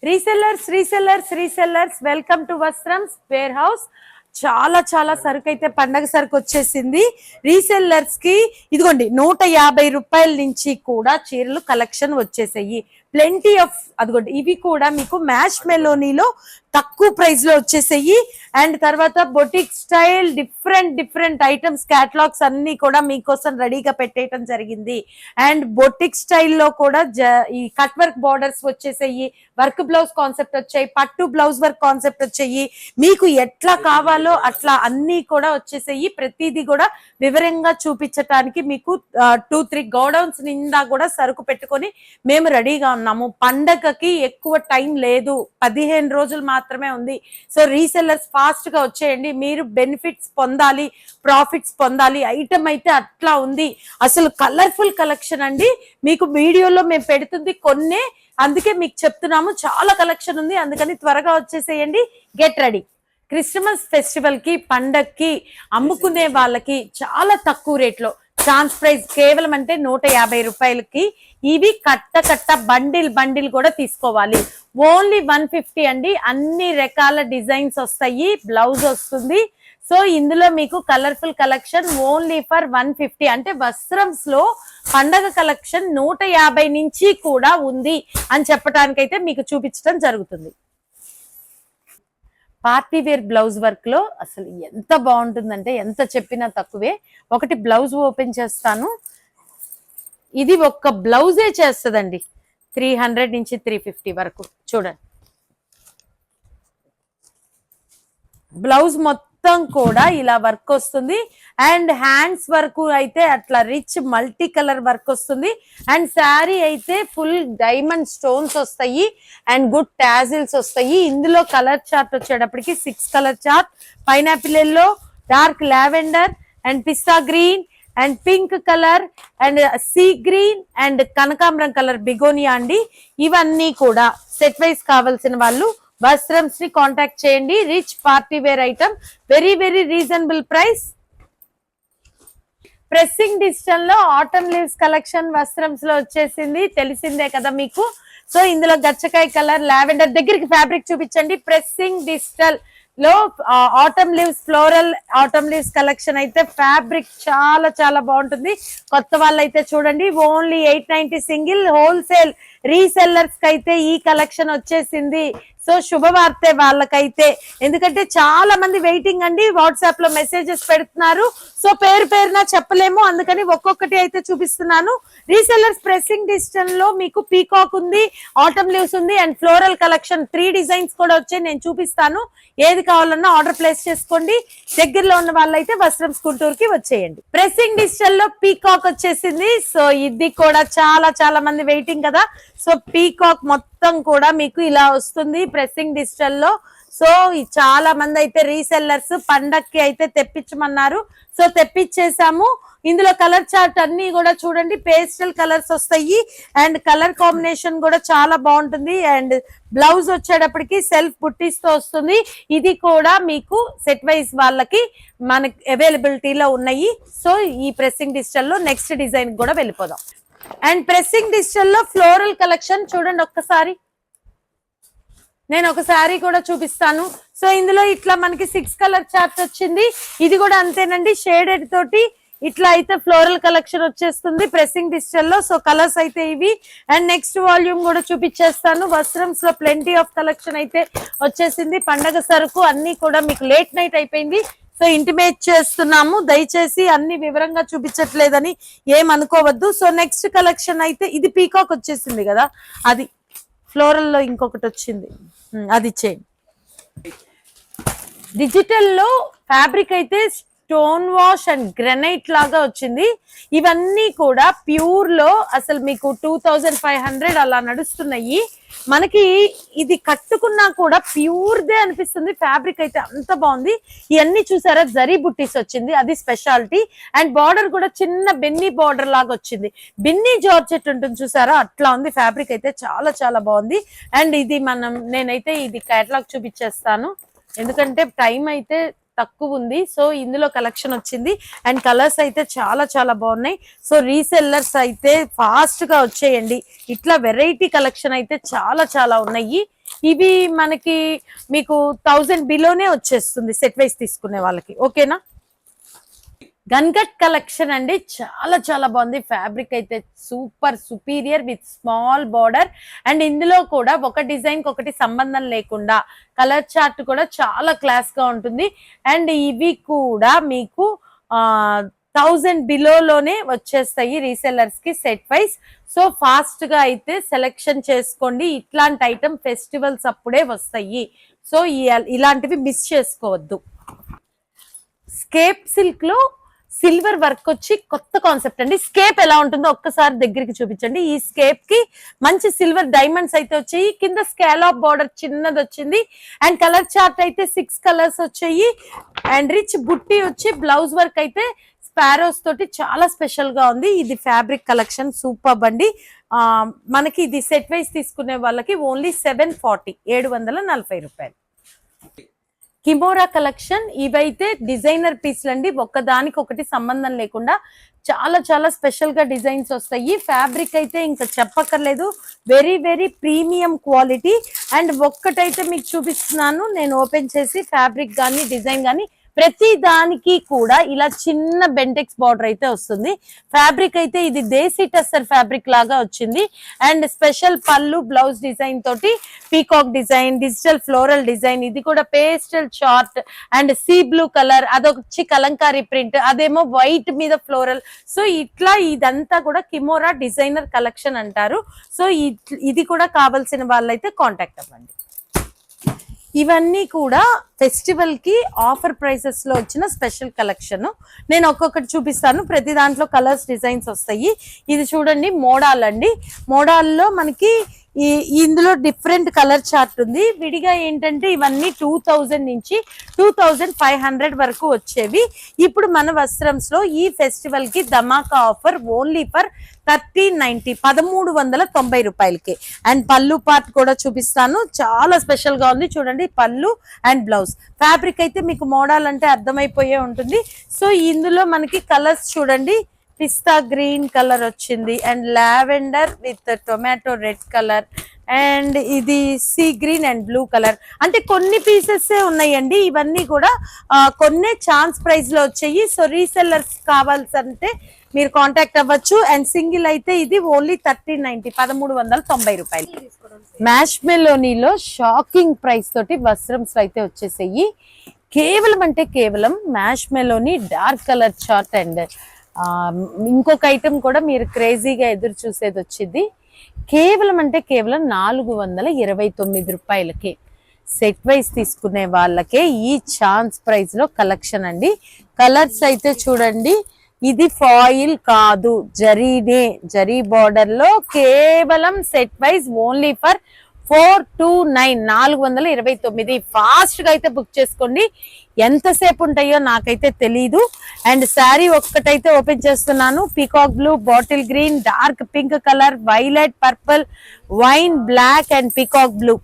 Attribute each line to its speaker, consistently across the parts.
Speaker 1: Resellers welcome to Vastrams warehouse. చాలా చాలా సరుకు అయితే పండగ సరుకు వచ్చేసింది రీసెల్లర్స్ కి. ఇదిగోండి 150 రూపాయల నుంచి కూడా చీరలు కలెక్షన్ వచ్చేసాయి. ప్లెంటీ ఆఫ్ అదిగోండి ఇవి కూడా మీకు మ్యాష్ మెలోనీలో తక్కువ ప్రైస్ లో వచ్చేసాయి. అండ్ తర్వాత boutique style different items catalogues అన్ని కూడా మీకోసం రెడీగా పెట్టేయటం జరిగింది. అండ్ బొటిక్ స్టైల్లో కూడా ఈ కట్ వర్క్ బార్డర్స్ వచ్చేసాయి, వర్క్ బ్లౌజ్ కాన్సెప్ట్ వచ్చాయి, పట్టు బ్లౌజ్ వర్క్ కాన్సెప్ట్ వచ్చాయి. మీకు ఎట్లా కావాలో అట్లా అన్ని కూడా వచ్చేసాయి. ప్రతిదీ కూడా వివరంగా చూపించటానికి మీకు 2-3 గోడౌన్స్ నిండా కూడా సరుకు పెట్టుకొని మేము రెడీగా ఉన్నాము. పండగకి ఎక్కువ టైం లేదు, 15 రోజులు మాత్రమే ఉంది. సో రీసెల్లర్స్ ఫాస్ట్ గా వచ్చేయండి. మీరు బెనిఫిట్స్ పొందాలి, ప్రాఫిట్స్ పొందాలి. ఐటమ్ అయితే అట్లా ఉంది, అసలు కలర్ఫుల్ కలెక్షన్ అండి. మీకు వీడియోలో మేము పెడుతుంది కొన్నే, అందుకే మీకు చెప్తున్నాము. చాలా కలెక్షన్ ఉంది, అందుకని త్వరగా వచ్చేసేయండి. Get ready. క్రిస్మస్ ఫెస్టివల్ కి పండక్కి అమ్ముకునే వాళ్ళకి చాలా తక్కువ రేట్లో ఛాన్స్ ప్రైస్ కేవలం అంటే 150 రూపాయలకి ఇవి కట్ట బండిల్ కూడా తీసుకోవాలి. ఓన్లీ 150 అండి. అన్ని రకాల డిజైన్స్ వస్తాయి, బ్లౌజ్ వస్తుంది. సో ఇందులో మీకు కలర్ఫుల్ కలెక్షన్ ఓన్లీ ఫర్ 150 అంటే వస్త్రమ్స్ లో పండగ కలెక్షన్ 150 నుంచి కూడా ఉంది అని చెప్పడానికైతే మీకు చూపించడం జరుగుతుంది. పార్టీ వేర్ బ్లౌజ్ వర్క్ లో అసలు ఎంత బాగుంటుందంటే ఎంత చెప్పినా తక్కువే. ఒకటి బ్లౌజ్ ఓపెన్ చేస్తాను. ఇది ఒక్క బ్లౌజే చేస్తుందండి 300 నుంచి 350 వరకు. చూడండి బ్లౌజ్ మొత్తం కూడా ఇలా వర్క్ వస్తుంది. అండ్ హ్యాండ్స్ వర్క్ అయితే అట్లా రిచ్ మల్టీ కలర్ వర్క్ వస్తుంది. అండ్ శారీ అయితే ఫుల్ డైమండ్ స్టోన్స్ వస్తాయి అండ్ గుడ్ టాజిల్స్ వస్తాయి. ఇందులో కలర్ చార్ట్ వచ్చేటప్పటికి 6 colour chart, pineapple yellow, dark lavender and pista green and pink colour and sea green and కనకాంబరం colour begonia అండి. ఇవన్నీ కూడా సెట్ వైజ్ కావాల్సిన వాళ్ళు వస్త్రమ్స్ ని కాంటాక్ట్ చేయండి. Rich party wear item, very reasonable price. Pressing digital లో ఆటమ్ లీవ్స్ కలెక్షన్ వస్త్రమ్స్ లో వచ్చేసింది, తెలిసిందే కదా మీకు. సో ఇందులో గచ్చకాయ కలర్, లావెండర్ దగ్గరికి ఫ్యాబ్రిక్ చూపించండి. ప్రెస్సింగ్ డిజిటల్ లో autumn leaves, floral autumn leaves collection అయితే ఫ్యాబ్రిక్ చాలా బాగుంటుంది. కొత్త వాళ్ళైతే చూడండి, ఓన్లీ 890 సింగిల్. హోల్సేల్ రీసెల్లర్స్ కి అయితే ఈ కలెక్షన్ వచ్చేసింది. సో శుభవార్తే వాళ్ళకైతే, ఎందుకంటే చాలా మంది వెయిటింగ్ అండి. వాట్సాప్ లో మెసేజెస్ పెడుతున్నారు. సో పేరున చెప్పలేము, అందుకని ఒక్కొక్కటి అయితే చూపిస్తున్నాను. రీసెల్లర్స్ ప్రెస్సింగ్ డిజిటల్ లో మీకు పీకాక్ ఉంది, ఆటమ్ లీవ్స్ ఉంది అండ్ ఫ్లోరల్ కలెక్షన్ 3 డిజైన్స్ కూడా వచ్చాయి. నేను చూపిస్తాను. ఏది కావాలన్నా ఆర్డర్ ప్లేస్ చేసుకోండి. దగ్గరలో ఉన్న వాళ్ళైతే వస్త్రమ్స్ గుంటూరుకి వచ్చేయండి. ప్రెస్సింగ్ డిజిటల్ లో పీకాక్ వచ్చేసింది. సో ఇది కూడా చాలా మంది వెయిటింగ్ కదా. సో పీకాక్ మొత్తం కూడా మీకు ఇలా వస్తుంది ప్రెస్సింగ్ డిజిటల్ లో. సో చాలా మంది అయితే రీసెల్లర్స్ పండక్కి అయితే తెప్పించమన్నారు. సో తెప్పించేసాము. ఇందులో కలర్ చార్ట్ అన్ని కూడా చూడండి, పేస్టల్ కలర్స్ వస్తాయి అండ్ కలర్ కాంబినేషన్ కూడా చాలా బాగుంటుంది. అండ్ బ్లౌజ్ వచ్చేటప్పటికి సెల్ఫ్ బుట్టీస్ తో వస్తుంది. ఇది కూడా మీకు సెట్ వైజ్ వాళ్ళకి మనకి అవైలబిలిటీలో ఉన్నాయి. సో ఈ ప్రెస్సింగ్ డిజిటల్ లో నెక్స్ట్ డిజైన్ కూడా వెళ్ళిపోదాం. అండ్ ప్రెస్సింగ్ డిజిటల్ లో ఫ్లోరల్ కలెక్షన్ చూడండి ఒక్కసారి. నేను ఒక శారీ కూడా చూపిస్తాను. సో ఇందులో ఇట్లా మనకి 6 కలర్ చార్ట్ వచ్చింది. ఇది కూడా అంతేనండి, షేడెడ్ తోటి ఇట్లా అయితే ఫ్లోరల్ కలెక్షన్ వచ్చేస్తుంది ప్రెస్సింగ్ డిజిటల్ లో. సో కలర్స్ అయితే ఇవి. అండ్ నెక్స్ట్ వాల్యూమ్ కూడా చూపించేస్తాను. వస్త్రమ్స్ లో ప్లెంటీ ఆఫ్ కలెక్షన్ అయితే వచ్చేసింది. పండగ సరుకు అన్ని కూడా మీకు లేట్ నైట్ అయిపోయింది. సో ఇంటిమేట్ చేస్తున్నాము, దయచేసి అన్ని వివరంగా చూపించట్లేదని ఏమనుకోవద్దు. సో నెక్స్ట్ కలెక్షన్ అయితే ఇది పీకాక్ వచ్చేసింది కదా, అది ఫ్లోరల్ లో ఇంకొకటి వచ్చింది, అది చేయండి. డిజిటల్ లో ఫ్యాబ్రిక్ అయితే స్టోన్ వాష్ అండ్ గ్రానైట్ లాగా వచ్చింది. ఇవన్నీ కూడా ప్యూర్ లో అసలు మీకు 2500 అలా నడుస్తున్నాయి. మనకి ఇది కట్టుకున్నా కూడా ప్యూర్ దే అనిపిస్తుంది. ఫ్యాబ్రిక్ అయితే అంత బాగుంది. ఇవన్నీ చూసారా, జరీ బుట్టీస్ వచ్చింది, అది స్పెషాలిటీ. అండ్ బార్డర్ కూడా చిన్న బెన్నీ బార్డర్ లాగా వచ్చింది. బిన్నీ జార్జెట్ ఉంటుంది చూసారా, అట్లా ఉంది. ఫ్యాబ్రిక్ అయితే చాలా బాగుంది. అండ్ ఇది నేనైతే ఇది కేటలాగ్ చూపించేస్తాను, ఎందుకంటే టైం అయితే తక్కువ ఉంది. సో ఇందులో కలెక్షన్ వచ్చింది అండ్ కలర్స్ అయితే చాలా బాగున్నాయి. సో రీసెల్లర్స్ అయితే ఫాస్ట్ గా వచ్చేయండి. ఇట్లా వెరైటీ కలెక్షన్ అయితే చాలా ఉన్నాయి. ఇవి మనకి మీకు 1000 బిలోనే వచ్చేస్తుంది సెట్ వైస్ తీసుకునే వాళ్ళకి. ఓకేనా? గన్గట్ కలెక్షన్ అండి, చాలా చాలా బాగుంది. ఫ్యాబ్రిక్ అయితే super superior with small border. And ఇందులో కూడా ఒక డిజైన్ కి ఒకటి సంబంధం లేకుండా కలర్ చార్ట్ కూడా చాలా క్లాస్ గా ఉంటుంది. అండ్ ఇవి కూడా మీకు 1000 బిలోలోనే వచ్చేస్తాయి రీసెల్లర్స్ కి సెట్ వైస్. సో ఫాస్ట్ గా అయితే సెలెక్షన్ చేసుకోండి. ఇట్లాంటి ఐటమ్ ఫెస్టివల్స్ అప్పుడే వస్తాయి. సో ఇలాంటివి మిస్ చేసుకోవద్దు. స్కేప్ సిల్క్ లో సిల్వర్ వర్క్ వచ్చి కొత్త కాన్సెప్ట్ అండి. స్కేప్ ఎలా ఉంటుందో ఒక్కసారి దగ్గరికి చూపించండి. ఈ స్కేప్ కి మంచి సిల్వర్ డైమండ్స్ అయితే వచ్చాయి. కింద స్కాలప్ బార్డర్ చిన్నది వచ్చింది. అండ్ కలర్ చార్ట్ అయితే 6 కలర్స్ వచ్చాయి. అండ్ రిచ్ బుట్టి వచ్చి బ్లౌజ్ వర్క్ అయితే స్పారోస్ తోటి చాలా స్పెషల్ గా ఉంది. ఇది ఫ్యాబ్రిక్ కలెక్షన్ సూపర్ అండి. మనకి ఇది సెట్ వైస్ తీసుకునే వాళ్ళకి ఓన్లీ 740 740 రూపాయలు. కిమోరా కలెక్షన్ ఇవైతే డిజైనర్ పీస్లు అండి. ఒక్కదానికి ఒకటి సంబంధం లేకుండా చాలా చాలా స్పెషల్ గా డిజైన్స్ వస్తాయి. ఫ్యాబ్రిక్ అయితే ఇంకా చెప్పక్కర్లేదు, very very premium quality. And ఒక్కటైతే మీకు చూపిస్తున్నాను నేను ఓపెన్ చేసి. ఫ్యాబ్రిక్ గానీ డిజైన్ గానీ ప్రతి దానికి కూడా ఇలా చిన్న బెంటెక్స్ బార్డర్ అయితే వస్తుంది. ఫ్యాబ్రిక్ అయితే ఇది దేశీ టస్సర్ ఫ్యాబ్రిక్ లాగా వచ్చింది. And special pallu blouse design తోటి peacock design, digital floral design, ఇది కూడా pastel chart and sea blue colour, అదొచ్చి కలంకారీ ప్రింట్, అదేమో వైట్ మీద ఫ్లోరల్. సో ఇట్లా ఇదంతా కూడా కిమోరా డిజైనర్ కలెక్షన్ అంటారు. సో ఇది కూడా కావాల్సిన వాళ్ళైతే కాంటాక్ట్ అవ్వండి. ఇవన్నీ కూడా ఫెస్టివల్ కి ఆఫర్ ప్రైసెస్ లో వచ్చిన స్పెషల్ కలెక్షన్. నేను ఒక్కొక్కటి చూపిస్తాను. ప్రతి దాంట్లో కలర్స్ డిజైన్స్ వస్తాయి. ఇది చూడండి మోడాల్ అండి. మోడాల్లో మనకి ఇందులో డిఫరెంట్ కలర్ చార్ట్ ఉంది. విడిగా ఏంటంటే ఇవన్నీ 2000 నుంచి 2500 వరకు వచ్చేవి. ఇప్పుడు మన వస్త్రంస్ లో ఈ ఫెస్టివల్ కి ధమాకా ఆఫర్ ఓన్లీ ఫర్ 1390 1390 రూపాయలకి. అండ్ పళ్ళు పార్ట్ కూడా చూపిస్తాను, చాలా స్పెషల్ గా ఉంది. చూడండి పళ్ళు అండ్ బ్లౌజ్. ఫ్యాబ్రిక్ అయితే మీకు మోడల్ అంటే అర్థమైపోయే ఉంటుంది. సో ఇందులో మనకి కలర్స్ చూడండి, పిస్తా గ్రీన్ కలర్ వచ్చింది and lavender with tomato red colour and ఇది sea green and blue colour. అంటే కొన్ని పీసెస్ ఉన్నాయండి. ఇవన్నీ కూడా కొన్ని ఛాన్స్ ప్రైస్ లో వచ్చాయి. సో రీసెల్లర్స్ కావాల్సంటే మీరు కాంటాక్ట్ అవ్వచ్చు. అండ్ సింగిల్ అయితే ఇది ఓన్లీ 1390 1390 రూపాయలు. మ్యాష్ మెలోనీలో షాకింగ్ ప్రైస్ తోటి వస్త్రంస్ అయితే వచ్చేసాయి. కేవలం అంటే కేవలం mash Meloni dark colour chart and ఇంకొక ఐటమ్ కూడా మీరు క్రేజీగా ఎదురు చూసేది వచ్చింది. కేవలం అంటే కేవలం 429 రూపాయలకి సెట్ వైస్ తీసుకునే వాళ్ళకే ఈ ఛాన్స్ ప్రైస్ లో కలెక్షన్ అండి. కలర్స్ అయితే చూడండి, ఇది ఫాయిల్ కాదు, జరీనే, జరీ బార్డర్ లో కేవలం set wise only for 429 429. Fast గా అయితే బుక్ చేసుకోండి. ఎంతసేపు ఉంటాయో నాకైతే తెలీదు. అండ్ శారీ ఒక్కటైతే ఓపెన్ చేస్తున్నాను. Peacock blue, bottle green, dark pink colour, violet, purple, wine black and peacock blue,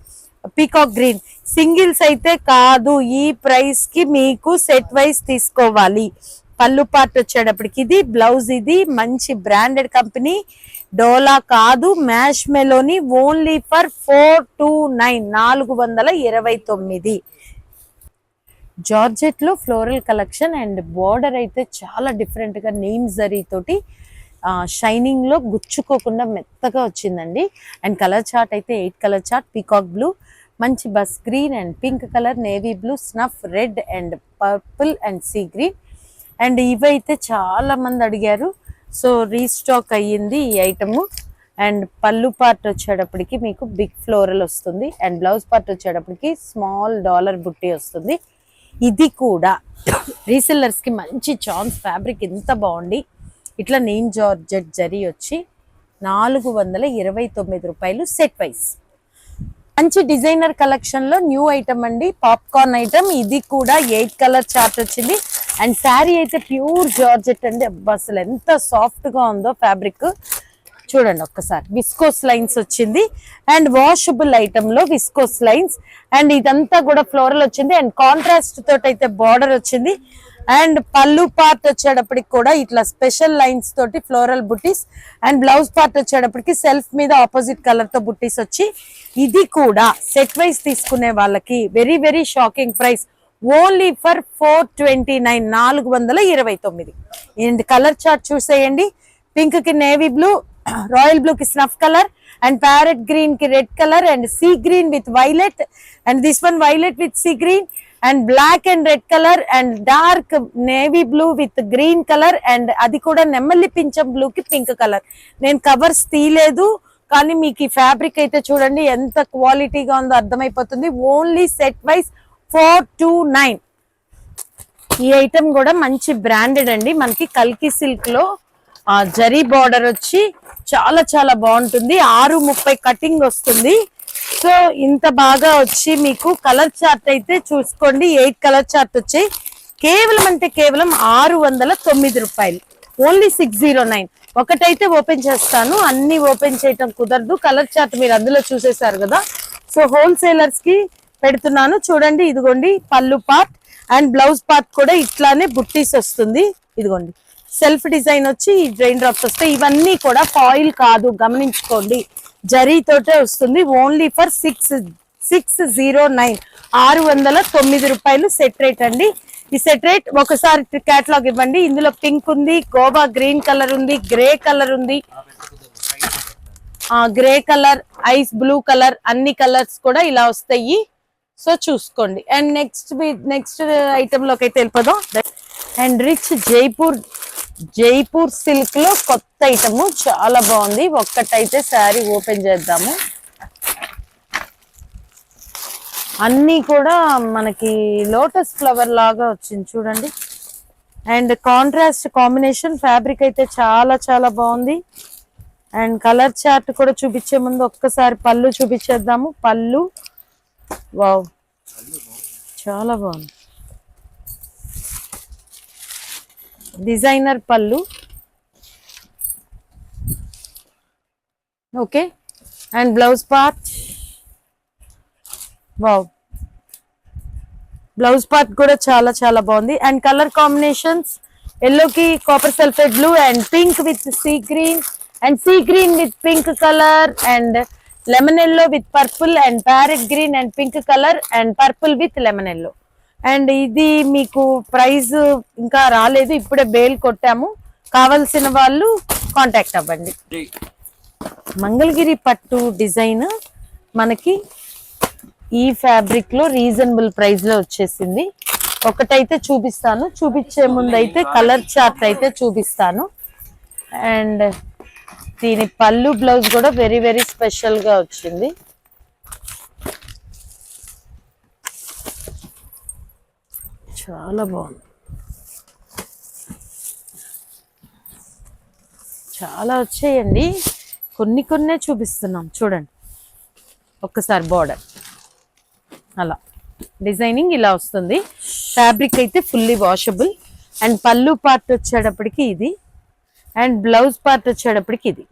Speaker 1: peacock green. Singles అయితే కాదు, ఈ ప్రైస్ కి మీకు సెట్ వైస్ తీసుకోవాలి. పళ్ళు పార్ట్ వచ్చేటప్పటికి ఇది, బ్లౌజ్ ఇది మంచి బ్రాండెడ్ కంపెనీ, డోలా కాదు, mash Meloni only for 429 429. Georgette లో ఫ్లోరల్ కలెక్షన్ అండ్ బోర్డర్ అయితే చాలా డిఫరెంట్ గా నీమ్ జరీ తోటి షైనింగ్ లో గుచ్చుకోకుండా మెత్తగా వచ్చిందండి. అండ్ కలర్ చార్ట్ అయితే 8 కలర్ చార్ట్, పీకాక్ బ్లూ, మంచి bus green and pink colour, navy blue, snuff red and purple and sea green. And ఇవైతే చాలా మంది అడిగారు, సో రీస్టాక్ అయ్యింది ఈ ఐటమ్. అండ్ పళ్ళు పార్ట్ వచ్చేటప్పటికి మీకు బిగ్ ఫ్లోరల్ వస్తుంది అండ్ బ్లౌజ్ పార్ట్ వచ్చేటప్పటికి స్మాల్ డాలర్ బుట్టి వస్తుంది. ఇది కూడా రీసెల్లర్స్ కి మంచి ఛాన్స్. ఫ్యాబ్రిక్ ఎంత బాగుంది. ఇట్లా నీమ్ జార్జెట్ జరీ వచ్చి 429 రూపాయలు సెట్ వైస్. మంచి డిజైనర్ కలెక్షన్ లో న్యూ ఐటమ్ అండి, పాప్కార్న్ ఐటమ్. ఇది కూడా 8 కలర్ చార్ట్ వచ్చింది. అండ్ శారీ అయితే ప్యూర్ జార్జెట్ అండి. అబ్బా అసలు ఎంత సాఫ్ట్ గా ఉందో ఫ్యాబ్రిక్ చూడండి ఒక్కసారి. విస్కోస్ లైన్స్ వచ్చింది అండ్ వాషబుల్ ఐటమ్ లో విస్కోస్ లైన్స్. అండ్ ఇదంతా కూడా ఫ్లోరల్ వచ్చింది అండ్ కాంట్రాస్ట్ తోటి అయితే బార్డర్ వచ్చింది. అండ్ పళ్ళు పార్ట్ వచ్చేటప్పటికి కూడా ఇట్లా స్పెషల్ లైన్స్ తోటి ఫ్లోరల్ బుట్టీస్ అండ్ బ్లౌజ్ పార్ట్ వచ్చేటప్పటికి సెల్ఫ్ మీద ఆపోజిట్ కలర్ తో బుట్టీస్ వచ్చి ఇది కూడా సెట్ వైస్ తీసుకునే వాళ్ళకి very very shocking price only for 429 429. And colour chart చూసేయండి. పింక్ కి నేవీ బ్లూ, రాయల్ బ్లూ కి snuff colour and parrot green కి red colour and sea green with violet and this one violet with sea green and black and red colour and dark navy blue with green colour and అది కూడా నెమ్మలి పింఛం blue కి pink colour. నేను covers తీయలేదు కానీ మీకు ఈ fabric అయితే చూడండి ఎంత క్వాలిటీగా ఉందో అర్థమైపోతుంది. Only set wise 429. ఈ ఐటమ్ కూడా మంచి బ్రాండెడ్ అండి. మనకి కల్కి సిల్క్ లో జరీ బార్డర్ వచ్చి చాలా చాలా బాగుంటుంది. 6:30 కటింగ్ వస్తుంది. సో ఇంత బాగా వచ్చి మీకు కలర్ చార్ట్ అయితే చూసుకోండి. 8 కలర్ చార్ట్ వచ్చాయి. కేవలం అంటే కేవలం 609 రూపాయలు. ఓన్లీ 609. ఒకటైతే ఓపెన్ చేస్తాను, అన్ని ఓపెన్ చేయటం కుదరదు. కలర్ చార్ట్ మీరు అందులో చూసేశారు కదా. సో హోల్సేలర్స్ కి పెడుతున్నాను చూడండి. ఇదిగోండి పళ్ళు పార్ట్ అండ్ బ్లౌజ్ పార్ట్ కూడా ఇట్లానే బుట్టీస్ వస్తుంది. ఇదిగోండి సెల్ఫ్ డిజైన్ వచ్చి ఈ డ్రైన్ డ్రాప్స్ వస్తాయి. ఇవన్నీ కూడా ఫాయిల్ కాదు, గమనించుకోండి. జరీతోటే వస్తుంది. ఓన్లీ ఫర్ 609 609 రూపాయలు సెట్ రేట్ అండి. ఈ సెట్ రేట్ ఒకసారి కేటలాగ్ ఇవ్వండి. ఇందులో పింక్ ఉంది, గోవా గ్రీన్ కలర్ ఉంది, గ్రే కలర్ ఉంది, grey colour, ice blue colour, అన్ని కలర్స్ కూడా ఇలా వస్తాయి. సో చూసుకోండి. అండ్ నెక్స్ట్ ఐటమ్ లోకి అయితే వెళ్ళిపోదాం. అండ్ రిచ్ జైపూర్ సిల్క్ లో కొత్త ఐటమ్ చాలా బాగుంది. ఒక్కటైతే శారీ ఓపెన్ చేద్దాము. అన్ని కూడా మనకి లోటస్ ఫ్లవర్ లాగా వచ్చింది చూడండి. అండ్ కాంట్రాస్ట్ కాంబినేషన్ ఫ్యాబ్రిక్ అయితే చాలా చాలా బాగుంది. అండ్ కలర్ చార్ట్ కూడా చూపించే ముందు ఒక్కసారి పళ్ళు చూపించేద్దాము. పళ్ళు వావ్ చాలా బాగుంది. డిజైనర్ పళ్ళు. Okay. And blouse part wow, blouse part కూడా చాలా చాలా బాగుంది. అండ్ కలర్ కాంబినేషన్స్ ఎల్లో కి copper sulphate blue and pink with sea green and sea green with pink colour and lemon yellow with purple and parrot green and pink colour and purple with lemon yellow. And ఇది మీకు price ఇంకా రాలేదు, ఇప్పుడే bale కొట్టాము. కావలసిన వాళ్ళు contact అవ్వండి. మంగళగిరి పట్టు design మనకి ఈ ఫ్యాబ్రిక్ లో రీజనబుల్ ప్రైస్ లో వచ్చేసింది. ఒకటైతే చూపిస్తాను, చూపించే ముందు అయితే కలర్ చార్ట్ అయితే చూపిస్తాను. అండ్ దీని పళ్ళు బ్లౌజ్ కూడా వెరీ వెరీ స్పెషల్ గా వచ్చింది. చాలా బాగుంది, చాలా వచ్చాయండి. కొన్నే చూపిస్తున్నాం చూడండి. ఒక్కసారి బార్డర్ అలా డిజైనింగ్ ఇలా వస్తుంది. ఫ్యాబ్రిక్ అయితే ఫుల్లీ వాషబుల్. అండ్ పళ్ళు పార్ట్ వచ్చేటప్పటికి ఇది అండ్ బ్లౌజ్ పార్ట్ వచ్చేటప్పటికి ఇది.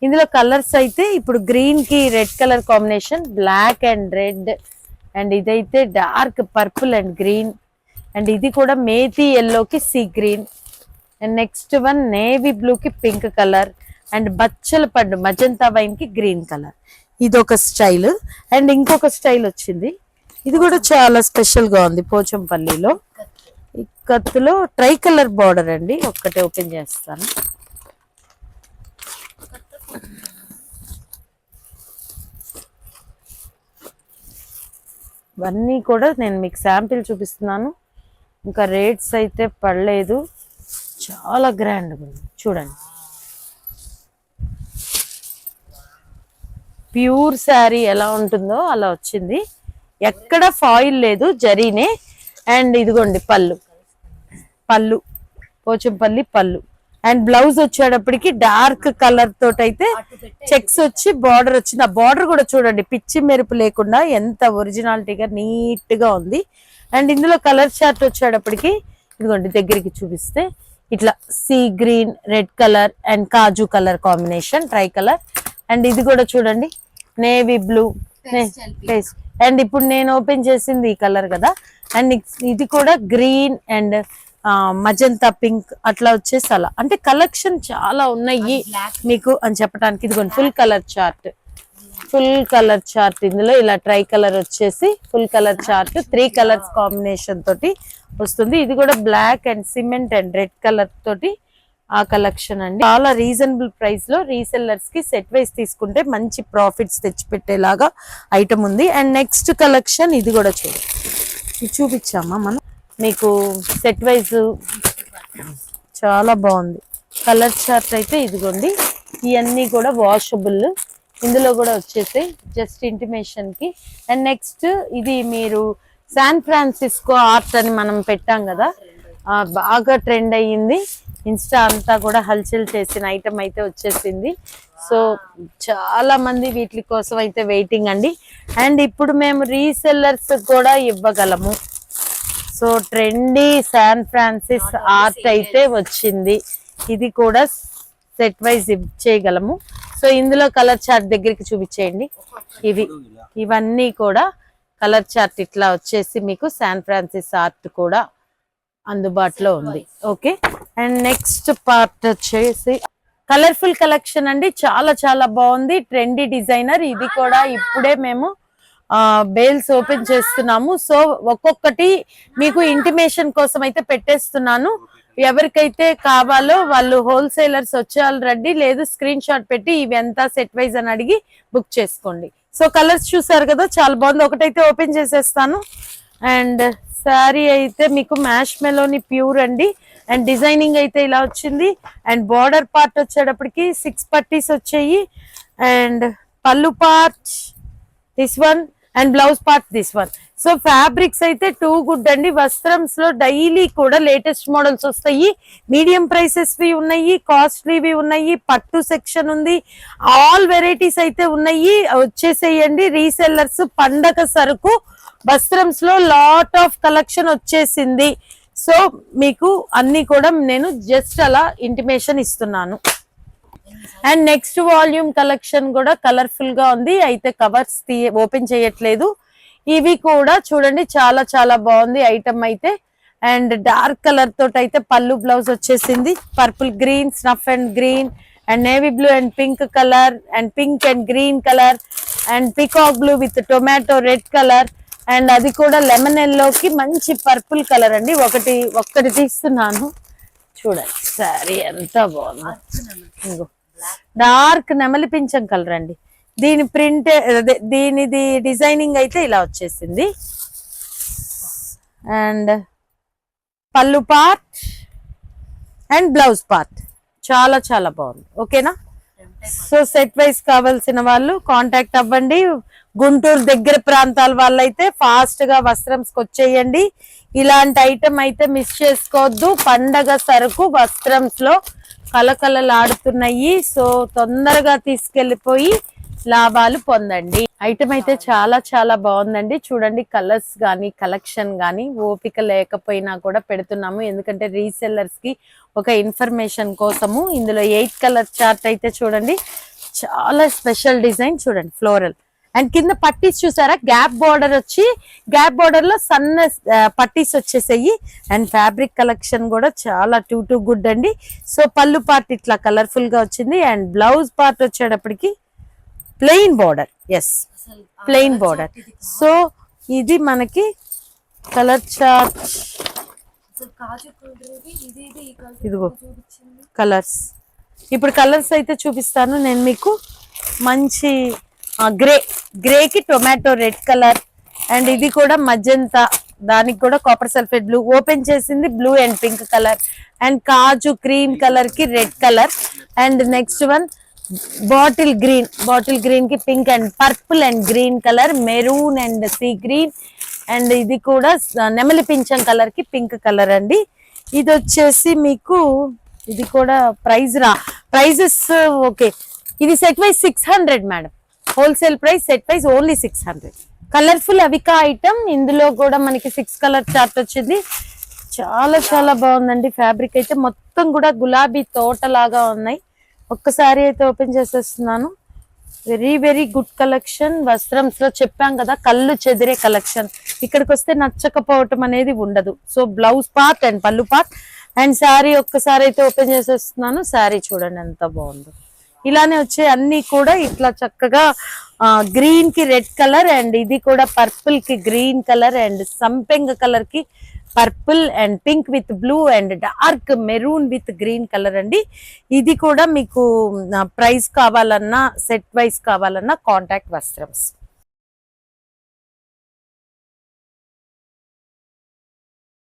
Speaker 1: ఇందులో కలర్స్ అయితే ఇప్పుడు గ్రీన్ కి red colour combination, black and red and ఇదైతే dark purple and green and ఇది కూడా మేతి ఎల్లోకి sea green and next one navy blue కి పింక్ కలర్ అండ్ బచ్చల పడ్డు మజంతా వైన్ కి గ్రీన్ కలర్. ఇది ఒక స్టైల్. అండ్ ఇంకొక స్టైల్ వచ్చింది, ఇది కూడా చాలా స్పెషల్ గా ఉంది. పోచంపల్లిలో ఇక్కత్తులో ట్రై కలర్ బార్డర్ అండి. ఒక్కటే ఓపెన్ చేస్తాను. ఇవన్నీ కూడా నేను మీకు శాంపిల్ చూపిస్తున్నాను, ఇంకా రేట్స్ అయితే పడలేదు. చాలా గ్రాండ్ ఉంది చూడండి. ప్యూర్ శారీ ఎలా ఉంటుందో అలా వచ్చింది. ఎక్కడ ఫాయిల్ లేదు, జరీనే. అండ్ ఇదిగోండి పళ్ళు పోచంపల్లి పళ్ళు అండ్ బ్లౌజ్ వచ్చేటప్పటికి డార్క్ కలర్ తోటైతే చెక్స్ వచ్చి బార్డర్ వచ్చింది. ఆ బార్డర్ కూడా చూడండి పిచ్చి మెరుపు లేకుండా ఎంత ఒరిజినాలిటీగా నీట్ గా ఉంది. అండ్ ఇందులో కలర్ చార్ట్ వచ్చేటప్పటికి ఇదిగోండి దగ్గరికి చూపిస్తే ఇట్లా sea green, red colour and kaju colour combination try colour. And ఇది కూడా చూడండి నేవీ బ్లూ పేస్ట్. అండ్ ఇప్పుడు నేను ఓపెన్ చేసింది ఈ కలర్ కదా. అండ్ ఇది కూడా గ్రీన్ అండ్ మజంతా పింక్ అట్లా వచ్చేసి అలా అంటే కలెక్షన్ చాలా ఉన్నాయి మీకు అని చెప్పడానికి. ఇదిగోండి ఫుల్ కలర్ చార్ట్ ఇందులో ఇలా ట్రై కలర్ వచ్చేసి full colour chart 3 colours combination తోటి వస్తుంది. ఇది కూడా black and cement and red colour తోటి ఆ కలెక్షన్ అండి. చాలా రీజనబుల్ ప్రైస్ లో రీసెల్లర్స్ కి సెట్ వైజ్ తీసుకుంటే మంచి ప్రాఫిట్స్ తెచ్చిపెట్టేలాగా ఐటమ్ ఉంది. అండ్ నెక్స్ట్ కలెక్షన్ ఇది కూడా ఇది చూపించామా మనం మీకు సెట్ వైజ్ చాలా బాగుంది. కలర్ చార్ట్ అయితే ఇదిగోండి, ఇవన్నీ కూడా వాషబుల్ ఇందులో కూడా వచ్చేసి జస్ట్ ఇంటిమేషన్ కి. అండ్ నెక్స్ట్ ఇది మీరు శాన్ ఫ్రాన్సిస్కో ఆర్ట్ అని మనం పెట్టాం కదా, బాగా ట్రెండ్ అయ్యింది. ఇన్స్టా అంతా కూడా హల్చల్ చేసిన ఐటమ్ అయితే వచ్చేసింది. సో చాలా మంది వీటి కోసం అయితే వెయిటింగ్ అండి. అండ్ ఇప్పుడు మేము రీసెల్లర్స్ కూడా ఇవ్వగలము. So trendy San Francis art అయితే వచ్చింది, ఇది కూడా సెట్ వైజ్ చేయగలము. సో ఇందులో కలర్ చార్ట్ దగ్గరికి చూపించేయండి. ఇవన్నీ కూడా కలర్ చార్ట్ ఇట్లా వచ్చేసి మీకు శాన్ ఫ్రాన్సిస్ ఆర్ట్ కూడా అందుబాటులో ఉంది. ఓకే, అండ్ నెక్స్ట్ పార్ట్ వచ్చేసి కలర్ఫుల్ కలెక్షన్ అండి. చాలా చాలా బాగుంది, ట్రెండీ డిజైనర్. ఇది కూడా ఇప్పుడే మేము బేల్స్ ఓపెన్ చేస్తున్నాము. సో ఒక్కొక్కటి మీకు ఇంటిమేషన్ కోసం అయితే పెట్టేస్తున్నాను. ఎవరికైతే కావాలో వాళ్ళు హోల్సేలర్స్ వచ్చేయాలి రెడీ, లేదు స్క్రీన్ షాట్ పెట్టి ఇవి ఎంత సెట్ వైజ్ అని అడిగి బుక్ చేసుకోండి. సో కలర్స్ చూసారు కదా, చాలా బాగుంది. ఒకటైతే ఓపెన్ చేసేస్తాను. అండ్ శారీ అయితే మీకు మ్యాష్ మెలోని ప్యూర్ అండి. అండ్ డిజైనింగ్ అయితే ఇలా వచ్చింది. అండ్ బార్డర్ పార్ట్ వచ్చేటప్పటికి 6 పట్టీస్ వచ్చాయి. అండ్ పళ్ళు part this one and blouse part this one. So fabrics అయితే టూ గుడ్ అండి. వస్త్రంస్ లో డైలీ కూడా లేటెస్ట్ మోడల్స్ వస్తాయి. మీడియం ప్రైసెస్ వి ఉన్నాయి, కాస్ట్లీవి ఉన్నాయి, పట్టు సెక్షన్ ఉంది, ఆల్ వెరైటీస్ అయితే ఉన్నాయి. వచ్చేసేయండి రీసెల్లర్స్. పండగ సరుకు వస్త్రంస్ లో లాట్ ఆఫ్ కలెక్షన్ వచ్చేసింది. సో మీకు అన్ని కూడా నేను జస్ట్ అలా ఇంటిమేషన్ ఇస్తున్నాను. అండ్ నెక్స్ట్ వాల్యూమ్ కలెక్షన్ కూడా కలర్ఫుల్ గా ఉంది. అయితే కవర్స్ ఓపెన్ చేయట్లేదు. ఇవి కూడా చూడండి, చాలా చాలా బాగుంది ఐటమ్ అయితే. అండ్ డార్క్ కలర్ తోటి అయితే పళ్ళు బ్లౌజ్ వచ్చేసింది. Purple green, snuff and green, and navy blue and pink colour, and pink and green colour, and peacock blue with tomato red colour, and అది కూడా లెమన్ ఎల్లోకి మంచి పర్పుల్ కలర్ అండి. ఒక్కటి తీస్తున్నాను చూడండి, సారీ ఎంత బాగుంది. డార్క్ నెమలి పింఛం కలర్ అండి. దీని ప్రింట్ దీనిది డిజైనింగ్ అయితే ఇలా వచ్చేసింది. అండ్ పళ్ళు పార్ట్ అండ్ బ్లౌజ్ పార్ట్ చాలా చాలా బాగుంది. ఓకేనా? సో సెట్ వైజ్ కావాల్సిన వాళ్ళు కాంటాక్ట్ అవ్వండి. గుంటూరు దగ్గర ప్రాంతాల వాళ్ళైతే ఫాస్ట్ గా వస్త్రంకి వచ్చేయండి. ఇలాంటి ఐటమ్ అయితే మిస్ చేసుకోవద్దు. పండగ సరుకు వస్త్రంస్ లో కలకలలాడుతున్నాయి. సో తొందరగా తీసుకెళ్లిపోయి లాభాలు పొందండి. ఐటమ్ అయితే చాలా చాలా బాగుందండి. చూడండి, కలర్స్ గానీ కలెక్షన్ గానీ ఓపిక లేకపోయినా కూడా పెడుతున్నాము, ఎందుకంటే రీసెల్లర్స్ కి ఒక ఇన్ఫర్మేషన్ కోసము. ఇందులో 8 కలర్ చార్ట్ అయితే చూడండి, చాలా స్పెషల్ డిజైన్ చూడండి, ఫ్లోరల్. అండ్ కింద పట్టీస్ చూసారా, గ్యాప్ బార్డర్ వచ్చి గ్యాప్ బార్డర్ లో సన్న పట్టీస్ వచ్చేసాయి. అండ్ ఫ్యాబ్రిక్ కలెక్షన్ కూడా చాలా టూ గుడ్ అండి. సో పళ్ళు పార్ట్ ఇట్లా కలర్ఫుల్ గా వచ్చింది. అండ్ బ్లౌజ్ పార్ట్ వచ్చేటప్పటికి plain border, yes plain border. So ఇది మనకి కలర్ చార్ట్. ఇదిగో కలర్స్. ఇప్పుడు కలర్స్ అయితే చూపిస్తాను నేను మీకు. మంచి గ్రేకి టొమాటో రెడ్ కలర్, అండ్ ఇది కూడా మజంతా, దానికి కూడా కాపర్ సల్ఫేట్ బ్లూ, ఓపెన్ చేసింది blue and pink colour, and kaju cream colour కి red colour, and next one bottle green కి pink and purple and green colour, maroon and sea green, and ఇది కూడా నెమలి పింఛం కలర్ కి పింక్ కలర్ అండి. ఇది వచ్చేసి మీకు ఇది కూడా ప్రైజెస్ ఓకే. ఇది set wise 600 madam, wholesale price set wise only 600. Colourful అవికా ఐటమ్. ఇందులో కూడా మనకి 6 కలర్ చార్ట్ వచ్చింది. చాలా చాలా బాగుందండి. ఫ్యాబ్రిక్ అయితే మొత్తం కూడా గులాబీ తోట లాగా ఉన్నాయి. ఒక్కసారి అయితే ఓపెన్ చేసేస్తున్నాను. Very very good collection. వస్త్రంస్ లో చెప్పాం కదా, కళ్ళు చెదిరే కలెక్షన్. ఇక్కడికి వస్తే నచ్చకపోవటం అనేది ఉండదు. సో బ్లౌజ్ పార్ట్ అండ్ పళ్ళు పార్ట్ అండ్ శారీ ఒక్కసారి అయితే ఓపెన్ చేసేస్తున్నాను. శారీ చూడండి ఎంత బాగుందో. ఇలానే వచ్చే అన్ని కూడా ఇట్లా చక్కగా గ్రీన్ కి రెడ్ కలర్ అండ్ ఇది కూడా పర్పుల్ కి గ్రీన్ కలర్ అండ్ సంపెంగ కలర్ కి purple and pink with blue and dark maroon with green colour అండి. ఇది కూడా మీకు ప్రైస్ కావాలన్నా సెట్ వైస్ కావాలన్నా కాంటాక్ట్ వస్త్రమ్స్.